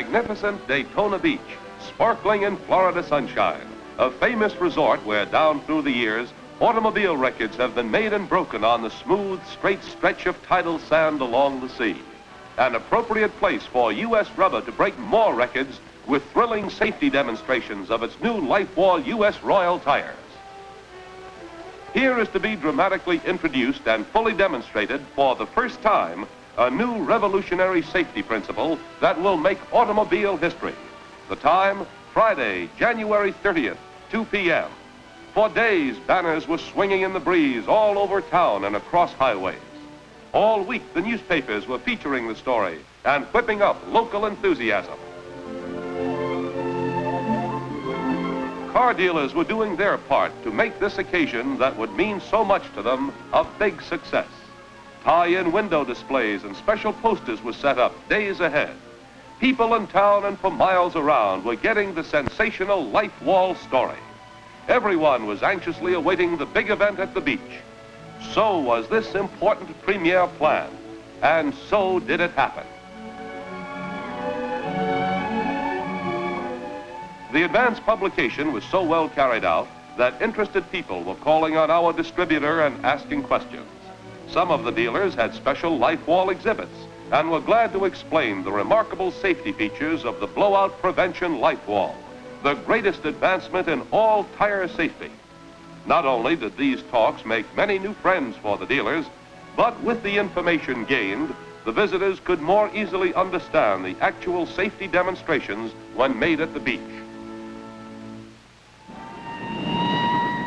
magnificent Daytona Beach, sparkling in Florida sunshine, a famous resort where down through the years, automobile records have been made and broken on the smooth, straight stretch of tidal sand along the sea. An appropriate place for U.S. Rubber to break more records with thrilling safety demonstrations of its new LIFEWALL U.S. Royal tires. Here is to be dramatically introduced and fully demonstrated for the first time a new revolutionary safety principle that will make automobile history. The time, Friday, January 30th, 2 p.m. For days, banners were swinging in the breeze all over town and across highways. All week, the newspapers were featuring the story and whipping up local enthusiasm. Car dealers were doing their part to make this occasion that would mean so much to them a big success. Tie-in window displays and special posters were set up days ahead. People in town and for miles around were getting the sensational LIFEWALL story. Everyone was anxiously awaiting the big event at the beach. So was this important premiere planned, and so did it happen. The advance publication was so well carried out that interested people were calling on our distributor and asking questions. Some of the dealers had special LIFEWALL exhibits and were glad to explain the remarkable safety features of the blowout prevention LIFEWALL, the greatest advancement in all tire safety. Not only did these talks make many new friends for the dealers, but with the information gained, the visitors could more easily understand the actual safety demonstrations when made at the beach.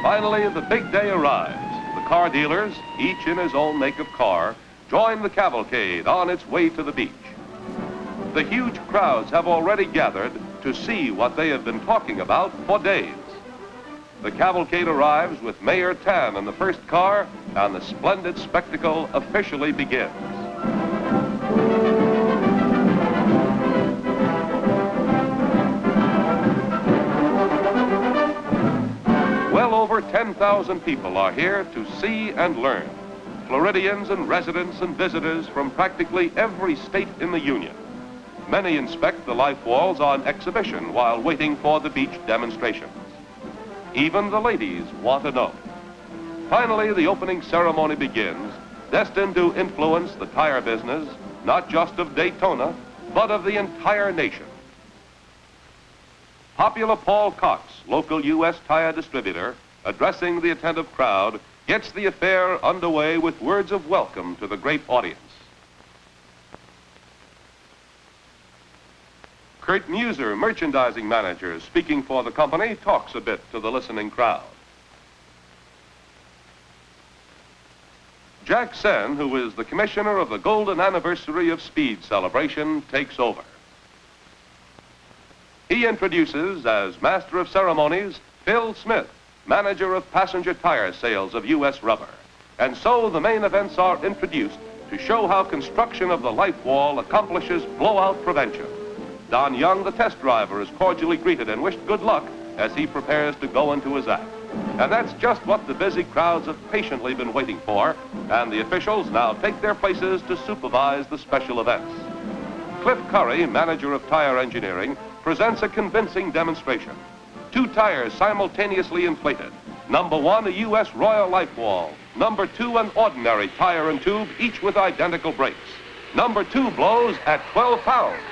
Finally, the big day arrives. The car dealers, each in his own make of car, join the cavalcade on its way to the beach. The huge crowds have already gathered to see what they have been talking about for days. The cavalcade arrives with Mayor Tan in the first car, and the splendid spectacle officially begins. Well over 10,000 people are here to see and learn. Floridians and residents and visitors from practically every state in the Union. Many inspect the LIFEWALLs on exhibition while waiting for the beach demonstrations. Even the ladies want to know. Finally, the opening ceremony begins, destined to influence the tire business, not just of Daytona, but of the entire nation. Popular Paul Cox, local U.S. tire distributor, addressing the attentive crowd, gets the affair underway with words of welcome to the great audience. Kurt Muser, merchandising manager, speaking for the company, talks a bit to the listening crowd. Jack Sen, who is the commissioner of the Golden Anniversary of Speed celebration, takes over. He introduces, as master of ceremonies, Phil Smith, manager of passenger tire sales of U.S. Rubber. And so the main events are introduced to show how construction of the LIFEWALL accomplishes blowout prevention. Don Young, the test driver, is cordially greeted and wished good luck as he prepares to go into his act. And that's just what the busy crowds have patiently been waiting for, and the officials now take their places to supervise the special events. Cliff Curry, manager of tire engineering, presents a convincing demonstration. Two tires simultaneously inflated. Number one, a U.S. Royal LIFEWALL. Number two, an ordinary tire and tube, each with identical brakes. Number two blows at 12 pounds.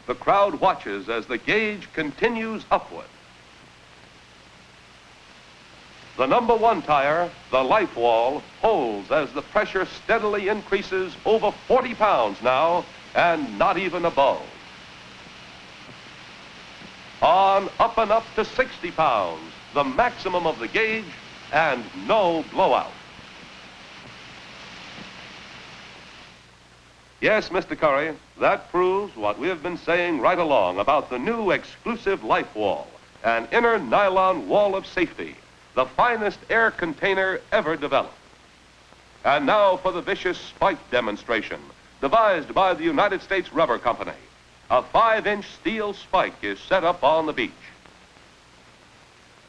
The crowd watches as the gauge continues upward. The number one tire, the LIFEWALL, holds as the pressure steadily increases over 40 pounds now, and not even above. On up and up to 60 pounds, the maximum of the gauge, and no blowout. Yes, Mr. Curry, that proves what we have been saying right along about the new exclusive LIFEWALL, an inner nylon wall of safety, the finest air container ever developed. And now for the vicious spike demonstration, devised by the United States Rubber Company. A 5-inch steel spike is set up on the beach.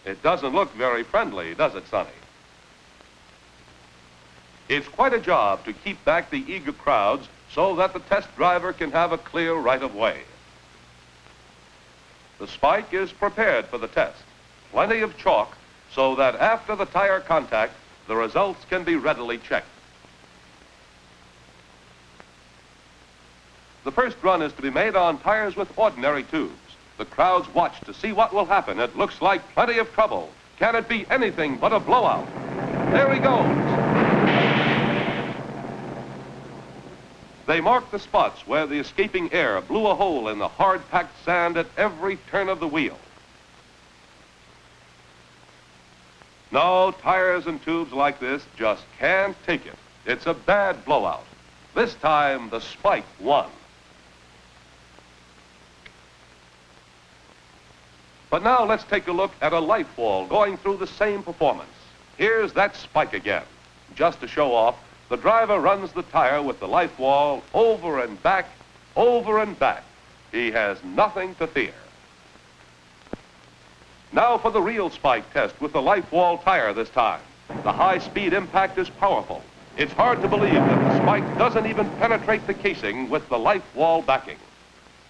It doesn't look very friendly, does it, Sonny? It's quite a job to keep back the eager crowds so that the test driver can have a clear right-of-way. The spike is prepared for the test. Plenty of chalk so that after the tire contact, the results can be readily checked. The first run is to be made on tires with ordinary tubes. The crowds watch to see what will happen. It looks like plenty of trouble. Can it be anything but a blowout? There he goes. They mark the spots where the escaping air blew a hole in the hard-packed sand at every turn of the wheel. No, tires and tubes like this just can't take it. It's a bad blowout. This time, the spike won. But now let's take a look at a LIFEWALL going through the same performance. Here's that spike again. Just to show off, the driver runs the tire with the LIFEWALL over and back, over and back. He has nothing to fear. Now for the real spike test with the LIFEWALL tire this time. The high-speed impact is powerful. It's hard to believe that the spike doesn't even penetrate the casing with the LIFEWALL backing.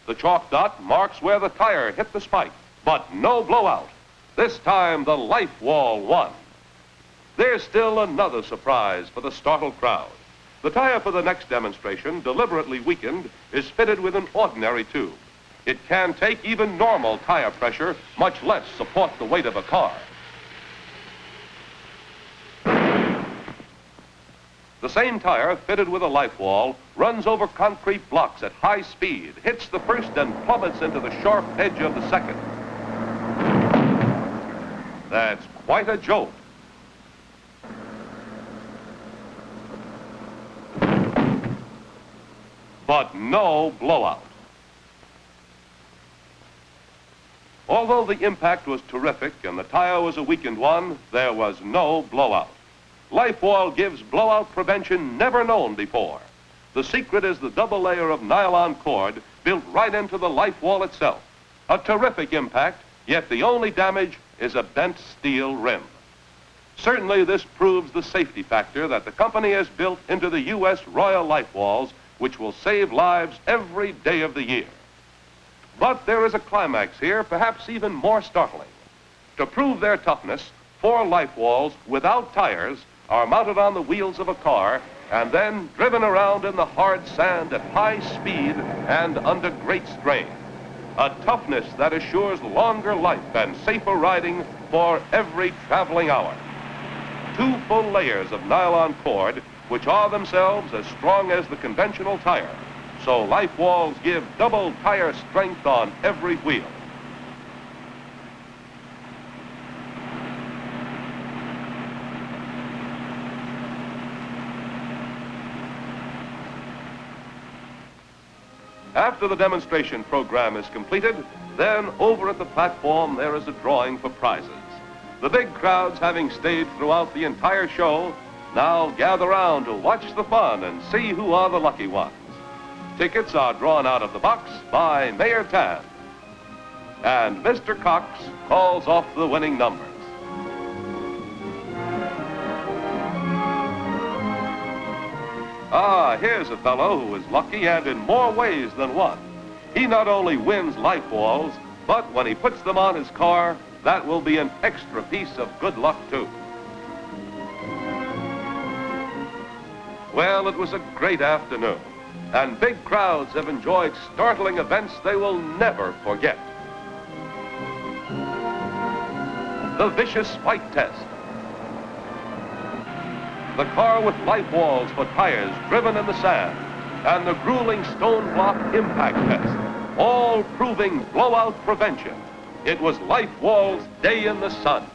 The chalk dot marks where the tire hit the spike, but no blowout. This time the LIFEWALL won. There's still another surprise for the startled crowd. The tire for the next demonstration, deliberately weakened, is fitted with an ordinary tube. It can take even normal tire pressure, much less support the weight of a car. The same tire, fitted with a LIFEWALL, runs over concrete blocks at high speed, hits the first and plummets into the sharp edge of the second. That's quite a jolt. But no blowout. Although the impact was terrific and the tire was a weakened one, there was no blowout. LIFEWALL gives blowout prevention never known before. The secret is the double layer of nylon cord built right into the LIFEWALL itself. A terrific impact, yet the only damage is a bent steel rim. Certainly this proves the safety factor that the company has built into the U.S. Royal LIFEWALLs, which will save lives every day of the year. But there is a climax here, perhaps even more startling. To prove their toughness, 4 LIFEWALLs without tires are mounted on the wheels of a car and then driven around in the hard sand at high speed and under great strain. A toughness that assures longer life and safer riding for every traveling hour. 2 full layers of nylon cord, which are themselves as strong as the conventional tire. So LIFEWALLs give double tire strength on every wheel. After the demonstration program is completed, then over at the platform there is a drawing for prizes. The big crowds, having stayed throughout the entire show, now gather round to watch the fun and see who are the lucky ones. Tickets are drawn out of the box by Mayor Tan. And Mr. Cox calls off the winning numbers. Ah, here's a fellow who is lucky and in more ways than one. He not only wins LIFEWALLs, but when he puts them on his car, that will be an extra piece of good luck too. Well, it was a great afternoon, and big crowds have enjoyed startling events they will never forget. The vicious spike test. The car with LIFEWALLs for tires driven in the sand, and the grueling stone block impact test, all proving blowout prevention. It was LIFEWALL's day in the sun.